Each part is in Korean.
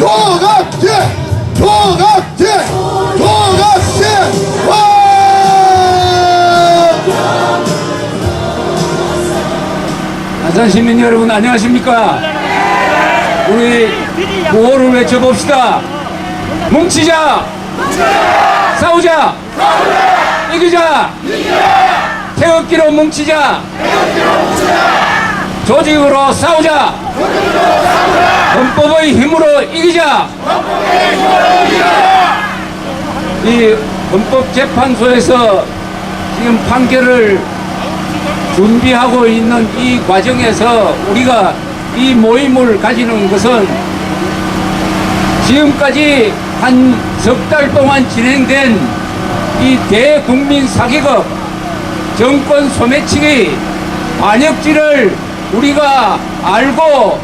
조갑제 조갑제 조갑제 안산 시민 여러분 안녕하십니까? 우리 구호를 외쳐봅시다. 뭉치자, 싸우자, 이기자, 태극기로 뭉치자, 조직으로 싸우자, 헌법의 힘으로 이기자. 이 헌법재판소에서 지금 판결을 준비하고 있는 이 과정에서 우리가 이 모임을 가지는 것은 지금까지 한 석 달 동안 진행된 이 대국민 사기극 정권 소매치기 반역질을 우리가 알고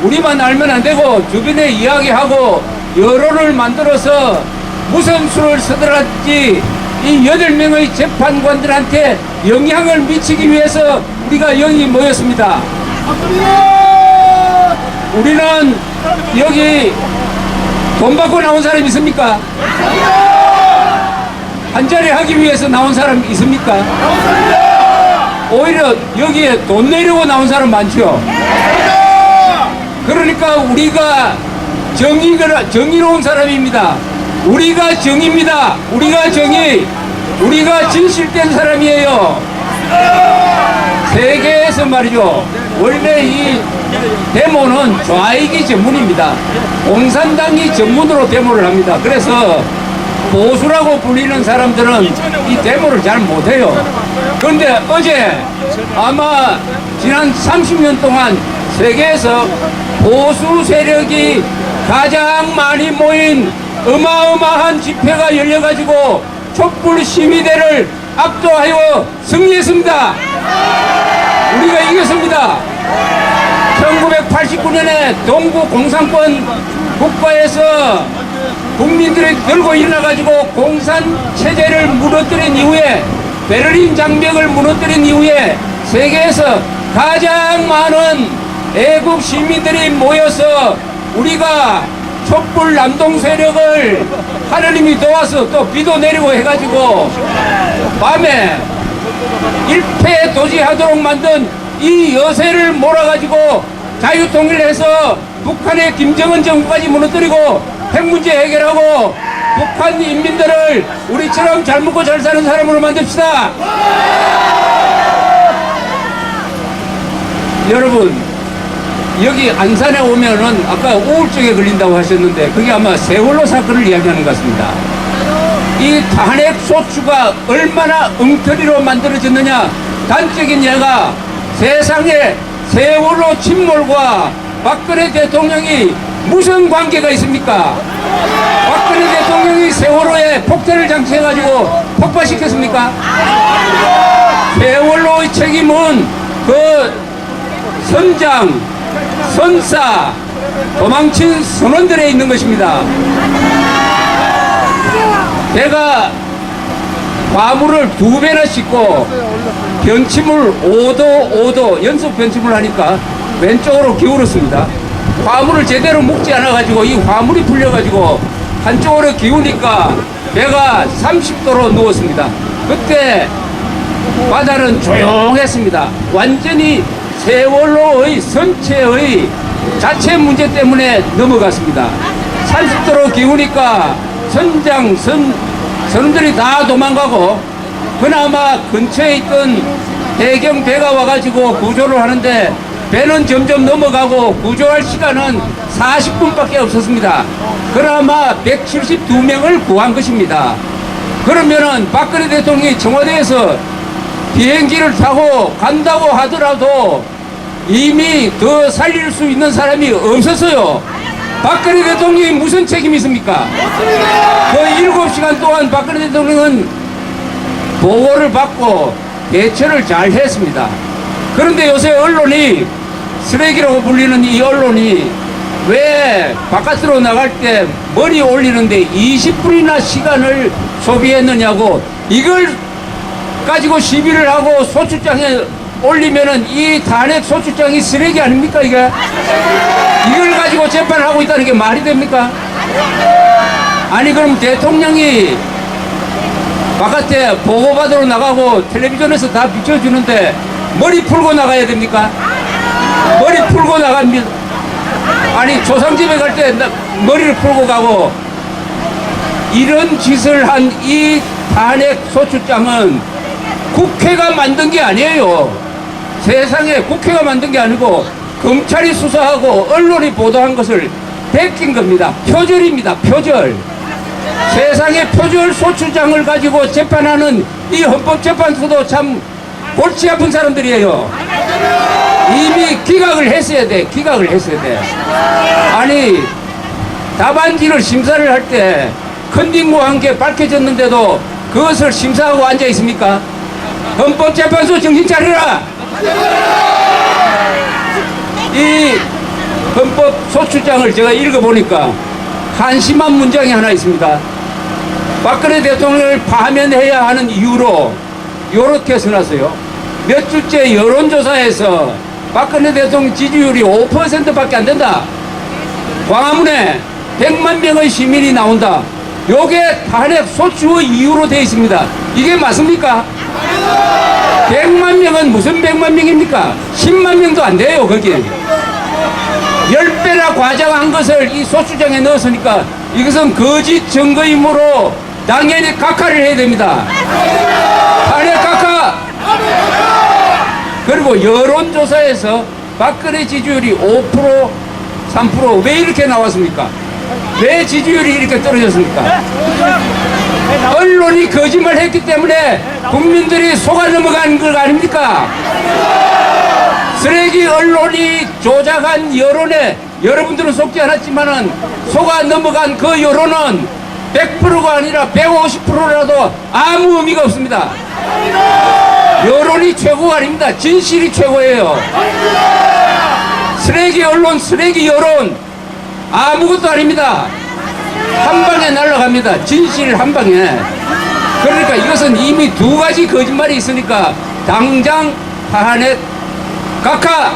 우리만 알면 안 되고 주변에 이야기하고 여론을 만들어서 무슨 수를 쓰더라든지 이 8명의 재판관들한테 영향을 미치기 위해서 우리가 여기 모였습니다. 우리는 여기 돈 받고 나온 사람 있습니까? 한 자리 하기 위해서 나온 사람 있습니까? 오히려 여기에 돈 내려고 나온 사람 많죠. 그러니까 우리가 정의로운 사람입니다. 우리가 정의입니다. 우리가 정의, 우리가 진실된 사람이에요. 세계에서 말이죠, 원래 이 데모는 좌익이 전문입니다. 공산당이 전문으로 데모를 합니다. 그래서 보수라고 불리는 사람들은 이 데모를 잘 못해요. 그런데 어제 아마 지난 30년 동안 세계에서 보수 세력이 가장 많이 모인 어마어마한 집회가 열려가지고 촛불 시위대를 압도하여 승리했습니다. 우리가 이겼습니다. 1989년에 동부 공산권 국가에서 국민들이 들고 일어나가지고 공산 체제를 무너뜨린 이후에 베를린 장벽을 무너뜨린 이후에 세계에서 가장 많은 애국 시민들이 모여서 우리가 촛불 남동 세력을 하느님이 도와서 또 비도 내리고 해가지고 밤에 일패도지하도록 만든 이 여세를 몰아가지고 자유통일해서 북한의 김정은 정부까지 무너뜨리고 핵 문제 해결하고 북한 인민들을 우리처럼 잘 먹고 잘 사는 사람으로 만듭시다. 여러분, 여기 안산에 오면은 아까 우울증에 걸린다고 하셨는데 그게 아마 세월호 사건을 이야기하는 것 같습니다. 이 탄핵 소추가 얼마나 엉터리로 만들어졌느냐. 단적인 예가 세상에 세월호 침몰과 박근혜 대통령이 무슨 관계가 있습니까? 박근혜 대통령이 세월호에 폭탄을 장치해가지고 폭발시켰습니까? 세월호의 책임은 그 선장, 선사, 도망친 선원들에 있는 것입니다. 내가 화물을 2배나 싣고 변침을 5도 연속 변침을 하니까 왼쪽으로 기울었습니다. 화물을 제대로 묶지 않아 가지고 이 화물이 풀려 가지고 한쪽으로 기우니까 배가 30도로 누웠습니다. 그때 바다는 조용했습니다. 완전히 세월호의 선체의 자체 문제 때문에 넘어갔습니다. 30도로 기우니까 선원들이 다 도망가고 그나마 근처에 있던 해경 배가 와가지고 구조를 하는데 배는 점점 넘어가고 구조할 시간은 40분밖에 없었습니다. 그나마 172명을 구한 것입니다. 그러면은 박근혜 대통령이 청와대에서 비행기를 타고 간다고 하더라도 이미 더 살릴 수 있는 사람이 없었어요. 박근혜 대통령이 무슨 책임이 있습니까? 그 7시간 동안 박근혜 대통령은 보고를 받고 대처를 잘 했습니다. 그런데 요새 언론이 쓰레기라고 불리는 이 언론이 왜 바깥으로 나갈 때 머리 올리는데 20분이나 시간을 소비했느냐고 이걸 가지고 시비를 하고 소추장에 올리면은 이 탄핵 소추장이 쓰레기 아닙니까, 이게? 이걸 가지고 재판을 하고 있다는 게 말이 됩니까? 아니, 그럼 대통령이 바깥에 보고받으러 나가고 텔레비전에서 다 비춰주는데 머리 풀고 나가야 됩니까? 머리 풀고 나갑니다. 아니, 조상집에 갈 때 머리를 풀고 가고, 이런 짓을 한 이 탄핵 소추장은 국회가 만든 게 아니에요. 세상에 국회가 만든 게 아니고 검찰이 수사하고 언론이 보도한 것을 베낀 겁니다. 표절입니다. 표절. 세상에 표절 소추장을 가지고 재판하는 이 헌법재판소도 참 골치 아픈 사람들이에요. 이미 기각을 했어야 돼. 기각을 했어야 돼. 아니, 답안지를 심사를 할 때 컨닝과 함께 밝혀졌는데도 그것을 심사하고 앉아 있습니까? 헌법재판소 정신 차려라! 이 헌법 소추장을 제가 읽어보니까 한심한 문장이 하나 있습니다. 박근혜 대통령을 파면해야 하는 이유로 요렇게 써놨어요. 몇 주째 여론조사에서 박근혜 대통령 지지율이 5%밖에 안 된다. 광화문에 100만 명의 시민이 나온다. 요게 탄핵 소추의 이유로 되어 있습니다. 이게 맞습니까? 100만 명은 무슨 100만 명입니까? 10만 명도 안 돼요, 거기. 10배나 과장한 것을 이 소추장에 넣었으니까 이것은 거짓 증거이므로 당연히 각하를 해야 됩니다. 탄핵 각하! 그리고 여론조사에서 박근혜 지지율이 5%, 3% 왜 이렇게 나왔습니까? 왜 지지율이 이렇게 떨어졌습니까? 언론이 거짓말했기 때문에 국민들이 속아 넘어간 것 아닙니까? 쓰레기 언론이 조작한 여론에 여러분들은 속지 않았지만은 속아 넘어간 그 여론은 100%가 아니라 150%라도 아무 의미가 없습니다. 여론이 최고가 아닙니다. 진실이 최고예요. 쓰레기 언론, 쓰레기 여론 아무것도 아닙니다. 한 방에 날아갑니다. 진실 한 방에. 그러니까 이것은 이미 두 가지 거짓말이 있으니까 당장 탄핵 각하!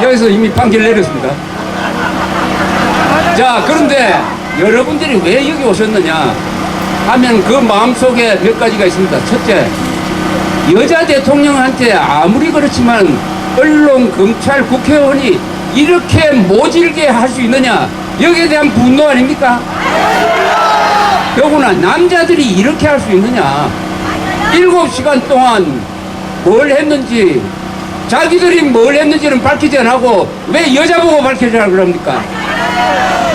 여기서 이미 판결 내렸습니다. 자, 그런데 여러분들이 왜 여기 오셨느냐 하면 그 마음속에 몇 가지가 있습니다. 첫째, 여자 대통령한테 아무리 그렇지만 언론, 검찰, 국회의원이 이렇게 모질게 할 수 있느냐, 여기에 대한 분노 아닙니까? 더구나 남자들이 이렇게 할 수 있느냐. 7시간 동안 뭘 했는지, 자기들이 뭘 했는지는 밝히지 않고 왜 여자 보고 밝혀주라고 그럽니까?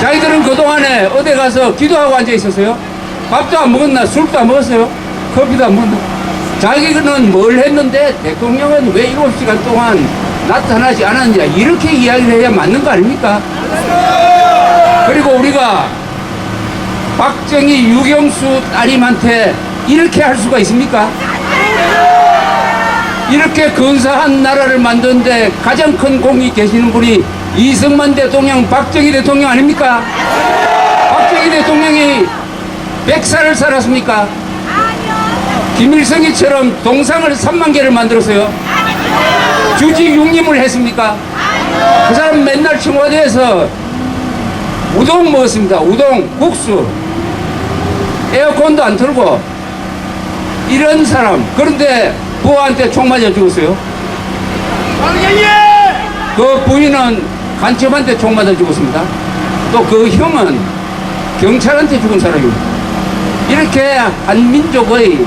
자기들은 그동안에 어디 가서 기도하고 앉아 있었어요? 밥도 안 먹었나? 술도 안 먹었어요? 커피도 안 먹었나? 자기는 뭘 했는데 대통령은 왜 7시간 동안 나타나지 않았느냐, 이렇게 이야기를 해야 맞는 거 아닙니까? 그리고 우리가 박정희, 유경수 따님한테 이렇게 할 수가 있습니까? 이렇게 근사한 나라를 만드는데 가장 큰 공이 계시는 분이 이승만 대통령, 박정희 대통령 아닙니까? 박정희 대통령이 100살을 살았습니까? 김일성이처럼 동상을 3만 개를 만들었어요. 주지 육림을 했습니까? 그 사람 맨날 청와대에서 우동 먹었습니다. 우동, 국수. 에어컨도 안 틀고. 이런 사람. 그런데 부하한테 총 맞아 죽었어요. 그 부인은 간첩한테 총 맞아 죽었습니다. 또 그 형은 경찰한테 죽은 사람입니다. 이렇게 한민족의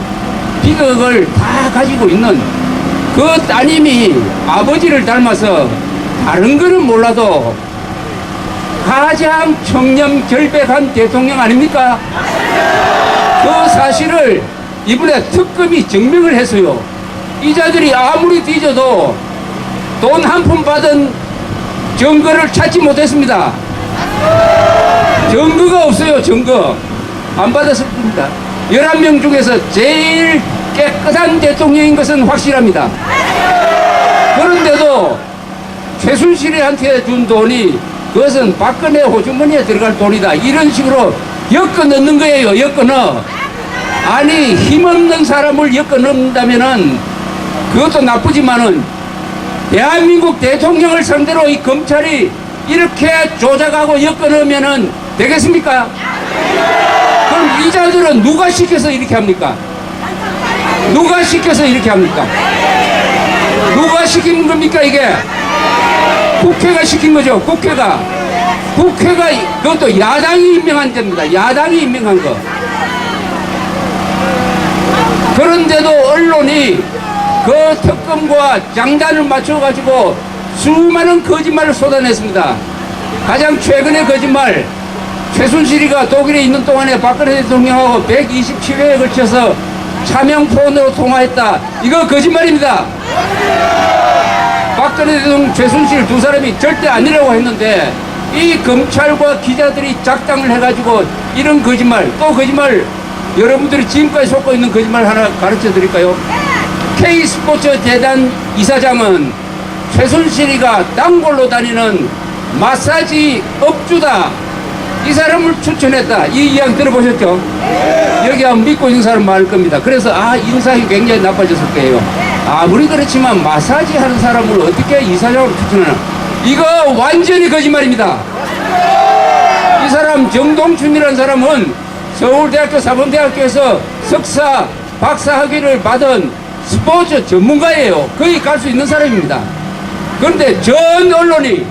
비극을 다 가지고 있는 그 따님이 아버지를 닮아서 다른 거는 몰라도 가장 청렴결백한 대통령 아닙니까? 그 사실을 이번에 특검이 증명을 했어요. 이 자들이 아무리 뒤져도 돈 한 푼 받은 증거를 찾지 못했습니다. 증거가 없어요. 증거 안 받았을 뿐입니다. 11명 중에서 제일 깨끗한 대통령인 것은 확실합니다. 그런데도 최순실한테 준 돈이 그것은 박근혜 호주머니에 들어갈 돈이다, 이런 식으로 엮어 넣는 거예요. 엮어 넣어. 아니, 힘없는 사람을 엮어 넣는다면은 그것도 나쁘지만은 대한민국 대통령을 상대로 이 검찰이 이렇게 조작하고 엮어놓으면은 되겠습니까? 그럼 이 자들은 누가 시켜서 이렇게 합니까? 누가 시켜서 이렇게 합니까? 누가 시킨 겁니까, 이게? 국회가 시킨 거죠, 국회가. 국회가, 그것도 야당이 임명한 겁니다. 야당이 임명한 거. 그런데도 언론이 그 특검과 장단을 맞춰가지고 수많은 거짓말을 쏟아냈습니다. 가장 최근의 거짓말, 최순실이가 독일에 있는 동안에 박근혜 대통령하고 127회에 걸쳐서 차명폰으로 통화했다. 이거 거짓말입니다. 박근혜 대통령, 최순실 두 사람이 절대 아니라고 했는데 이 검찰과 기자들이 작당을 해가지고 이런 거짓말, 또 거짓말, 여러분들이 지금까지 속고 있는 거짓말 하나 가르쳐 드릴까요? K스포츠 재단 이사장은 최순실이가 단골로 다니는 마사지 업주다, 이 사람을 추천했다. 이 이야기 들어보셨죠? 여기 한번 믿고 있는 사람 많을 겁니다. 그래서 인상이 굉장히 나빠졌을 거예요. 아무리 그렇지만 마사지 하는 사람을 어떻게 이사장으로 추천하나? 이거 완전히 거짓말입니다. 이 사람 정동춘이라는 사람은 서울대학교 사범대학교에서 석사, 박사 학위를 받은 스포츠 전문가예요. 거기 갈 수 있는 사람입니다. 그런데 전 언론이,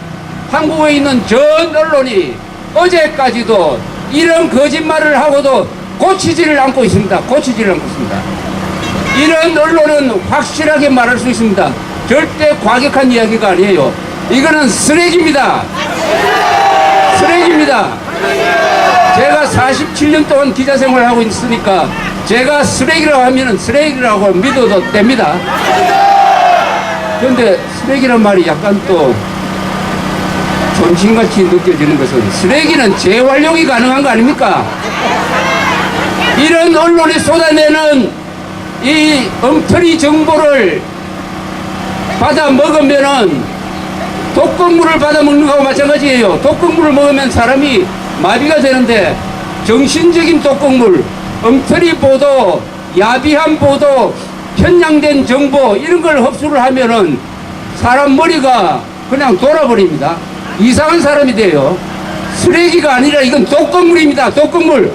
한국에 있는 전 언론이 어제까지도 이런 거짓말을 하고도 고치지를 않고 있습니다. 고치지를 않고 있습니다. 이런 언론은 확실하게 말할 수 있습니다. 절대 과격한 이야기가 아니에요. 이거는 쓰레기입니다. 쓰레기입니다. 제가 47년 동안 기자 생활을 하고 있으니까 제가 쓰레기라고 하면 쓰레기라고 믿어도 됩니다. 그런데 쓰레기란 말이 약간 또 존칭같이 느껴지는 것은, 쓰레기는 재활용이 가능한 거 아닙니까? 이런 언론이 쏟아내는 이 엉터리 정보를 받아 먹으면은 독극물을 받아 먹는 거하고 마찬가지예요. 독극물을 먹으면 사람이 마비가 되는데 정신적인 독극물, 엉터리 보도, 야비한 보도, 편향된 정보 이런 걸 흡수를 하면은 사람 머리가 그냥 돌아버립니다. 이상한 사람이 돼요. 쓰레기가 아니라 이건 독극물입니다. 독극물.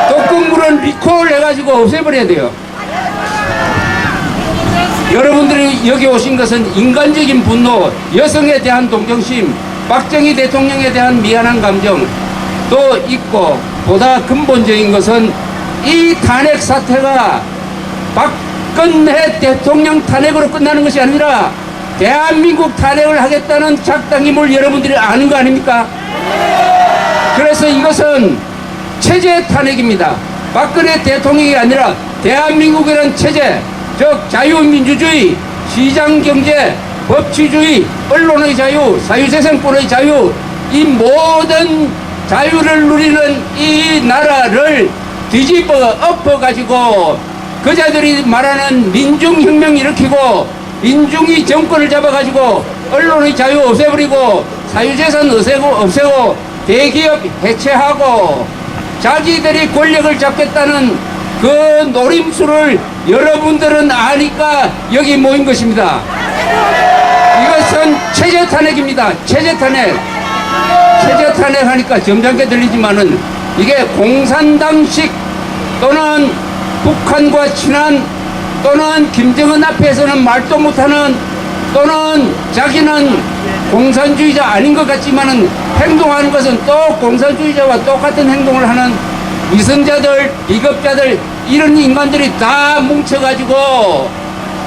독극물은 리콜 해가지고 없애버려야 돼요. 여러분들이 여기 오신 것은 인간적인 분노, 여성에 대한 동정심, 박정희 대통령에 대한 미안한 감정도 있고, 보다 근본적인 것은 이 탄핵 사태가 박근혜 대통령 탄핵으로 끝나는 것이 아니라 대한민국 탄핵을 하겠다는 작당임을 여러분들이 아는 거 아닙니까? 그래서 이것은 체제 탄핵입니다. 박근혜 대통령이 아니라 대한민국이라는 체제, 즉 자유민주주의, 시장경제, 법치주의, 언론의 자유, 사유재생권의 자유, 이 모든 자유를 누리는 이 나라를 뒤집어 엎어가지고 그자들이 말하는 민중혁명 일으키고 민중이 정권을 잡아가지고 언론의 자유 없애버리고 사유재산 없애고 대기업 해체하고 자기들이 권력을 잡겠다는 그 노림수를 여러분들은 아니까 여기 모인 것입니다. 이것은 체제 탄핵입니다. 체제 탄핵. 체제 탄핵 하니까 점잖게 들리지만은 이게 공산당식 또는 북한과 친한 또는 김정은 앞에서는 말도 못하는 또는 자기는 공산주의자 아닌 것 같지만은 행동하는 것은 또 공산주의자와 똑같은 행동을 하는 위선자들, 비겁자들, 이런 인간들이 다 뭉쳐가지고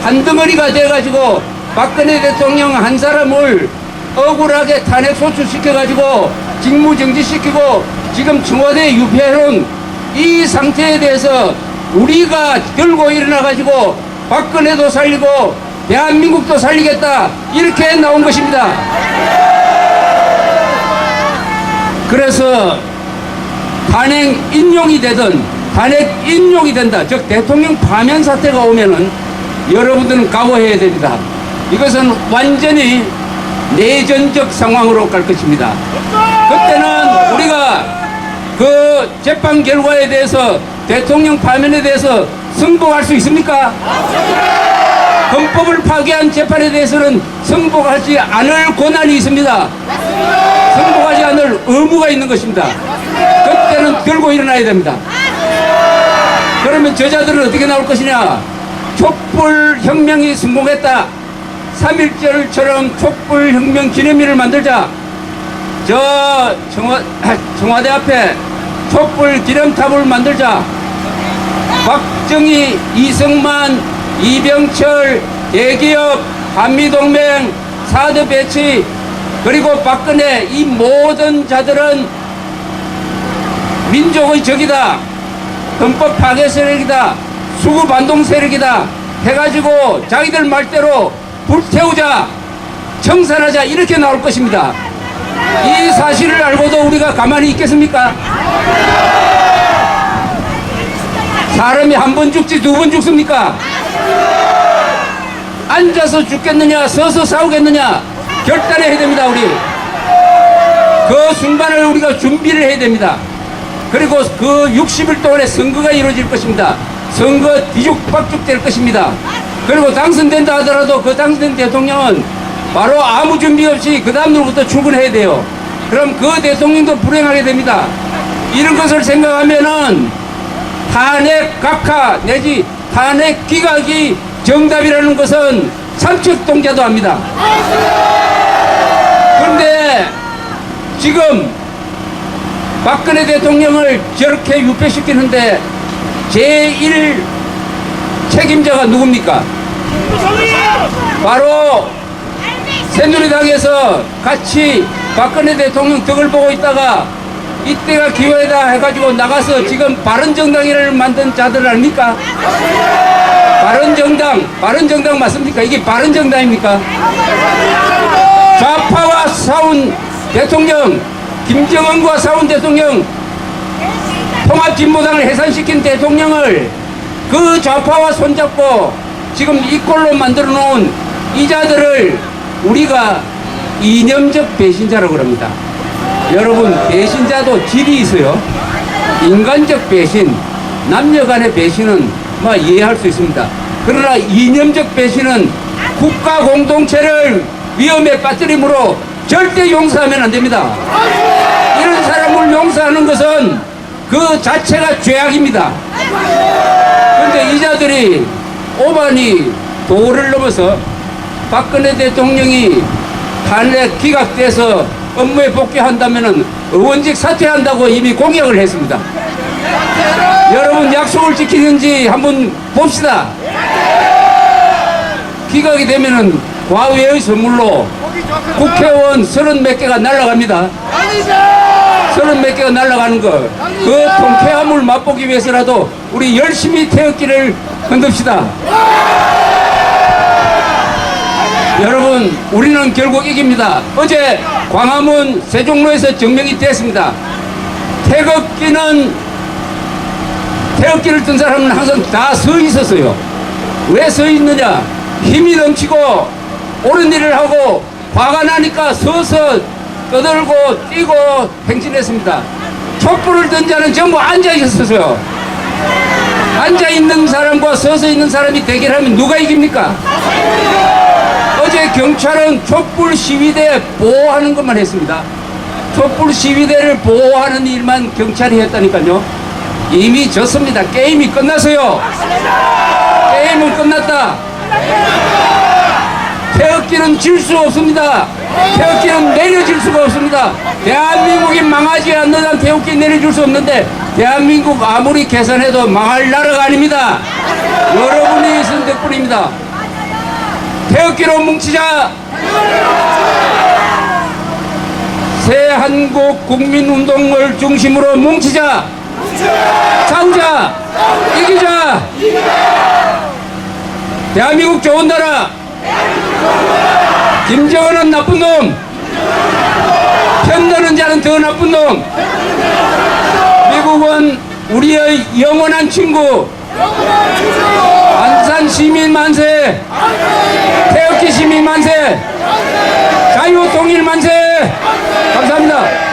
한 덩어리가 돼가지고 박근혜 대통령 한 사람을 억울하게 탄핵 소추시켜가지고 직무정지시키고 지금 청와대에 유폐해놓은 이 상태에 대해서 우리가 들고 일어나가지고 박근혜도 살리고 대한민국도 살리겠다, 이렇게 나온 것입니다. 그래서 탄핵 인용이 되든 탄핵 인용이 된다, 즉 대통령 파면 사태가 오면은 여러분들은 각오해야 됩니다. 이것은 완전히 내전적 상황으로 갈 것입니다. 그때는 우리가 그 재판 결과에 대해서, 대통령 파면에 대해서 승복할 수 있습니까? 헌법을 파괴한 재판에 대해서는 승복하지 않을 권한이 있습니다. 승복하지 않을 의무가 있는 것입니다. 그때는 들고 일어나야 됩니다. 그러면 저자들은 어떻게 나올 것이냐? 촛불혁명이 성공했다. 3.1절처럼 촛불혁명 기념일을 만들자. 저 청와대 앞에 촛불 기념탑을 만들자. 박정희, 이승만, 이병철, 대기업, 한미동맹, 사드 배치, 그리고 박근혜, 이 모든 자들은 민족의 적이다. 헌법 파괴 세력이다. 수구 반동 세력이다. 해가지고 자기들 말대로 불태우자, 청산하자, 이렇게 나올 것입니다. 이 사실을 알고도 우리가 가만히 있겠습니까? 사람이 한 번 죽지 두 번 죽습니까? 앉아서 죽겠느냐, 서서 싸우겠느냐, 결단해야 됩니다. 우리 그 순간을 우리가 준비를 해야 됩니다. 그리고 그 60일 동안에 선거가 이루어질 것입니다. 선거 뒤죽박죽 될 것입니다. 그리고 당선된다 하더라도 그 당선된 대통령은 바로 아무 준비 없이 그 다음날부터 출근해야 돼요. 그럼 그 대통령도 불행하게 됩니다. 이런 것을 생각하면은 탄핵 각하 내지 탄핵 기각이 정답이라는 것은 삼척동자도 압니다. 그런데 지금 박근혜 대통령을 저렇게 유폐시키는데 제1 책임자가 누굽니까? 바로 새누리당에서 같이 박근혜 대통령 덕을 보고 있다가 이때가 기회다 해가지고 나가서 지금 바른정당이라는 만든 자들 아닙니까? 바른정당 맞습니까? 이게 바른정당입니까? 좌파와 싸운 대통령, 김정은과 싸운 대통령, 통합진보당을 해산시킨 대통령을 그 좌파와 손잡고 지금 이 꼴로 만들어 놓은 이 자들을 우리가 이념적 배신자라고 그럽니다. 여러분, 배신자도 질이 있어요. 인간적 배신, 남녀 간의 배신은 이해할 수 있습니다. 그러나 이념적 배신은 국가 공동체를 위험에 빠뜨림으로 절대 용서하면 안 됩니다. 이런 사람을 용서하는 것은 그 자체가 죄악입니다. 그런데 이 자들이 오만이 도를 넘어서 박근혜 대통령이 탄핵 기각돼서 업무에 복귀한다면 의원직 사퇴한다고 이미 공약을 했습니다. 여러분, 약속을 지키는지 한번 봅시다. 기각이 되면은 과외의 선물로 국회의원 30몇 개가 날아갑니다. 30몇 개가 날아가는 거, 그 통쾌함을 맛보기 위해서라도 우리 열심히 태극기를 흔듭시다. 여러분, 우리는 결국 이깁니다. 어제 광화문 세종로에서 증명이 됐습니다. 태극기를 든 사람은 항상 다 서 있었어요. 왜 서 있느냐? 힘이 넘치고 옳은 일을 하고 화가 나니까 서서 떠들고 뛰고 행진했습니다. 촛불을 든 자는 전부 앉아 있었어요. 앉아 있는 사람과 서서 있는 사람이 대결하면 누가 이깁니까? 어제 경찰은 촛불 시위대 보호하는 것만 했습니다. 촛불 시위대를 보호하는 일만 경찰이 했다니까요. 이미 졌습니다. 게임이 끝났어요. 게임은 끝났다. 태극기는 질 수 없습니다. 태극기는 내려질 수가 없습니다. 대한민국이 망하지 않는 한 태극기 내려줄 수 없는데 대한민국 아무리 개선해도 망할 나라가 아닙니다. 여러분이 있은 덕분입니다. 태극기로 뭉치자. 새한국 국민운동을 중심으로 뭉치자. 싸우자. 이기자. 대한민국 좋은 나라. 김정은은 나쁜 놈. 편드는 자는 더 나쁜 놈. 미국은 우리의 영원한 친구. 안산 시민 만세. 태극기 시민 만세. 자유 통일 만세. 감사합니다.